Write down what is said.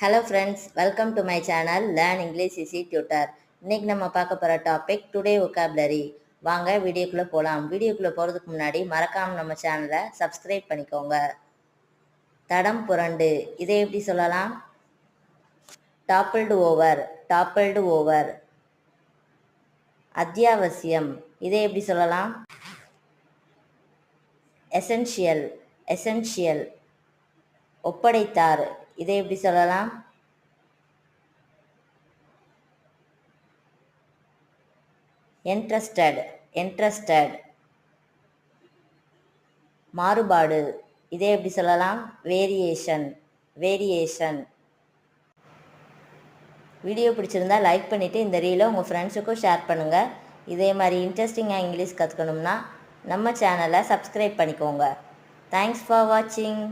Hello friends, welcome to my channel Learn English Easy Tutor. இன்னைக்கு நம்ம பார்க்க போற டாபிக் டுடே vocabulary. வாங்க வீடியோக்குள்ள போலாம். வீடியோக்குள்ள போறதுக்கு முன்னாடி மறக்காம நம்ம சேனலை சப்ஸ்கிரைப் பண்ணிக்கோங்க. தடம் புரண்டு இதை எப்படி சொல்லலாம்? டாப்பிள்டு ஓவர், டாப்பிள்டு ஓவர். அத்தியாவசியம் இதை எப்படி சொல்லலாம்? Essential, essential. ஒப்படைத்தார் இதை எப்படி சொல்லலாம்? entrusted, entrusted. மாறுபாடு இதை எப்படி சொல்லலாம்? Variation, variation. வீடியோ பிடிச்சிருந்தா லைக் பண்ணிவிட்டு இந்த ரீலை உங்கள் ஃப்ரெண்ட்ஸுக்கும் ஷேர் பண்ணுங்கள். இதே மாதிரி இன்ட்ரெஸ்டிங்காக இங்கிலீஷ் கற்றுக்கணும்னா நம்ம சேனலை சப்ஸ்கிரைப் பண்ணிக்கோங்க. தேங்க்ஸ் ஃபார் வாட்சிங்.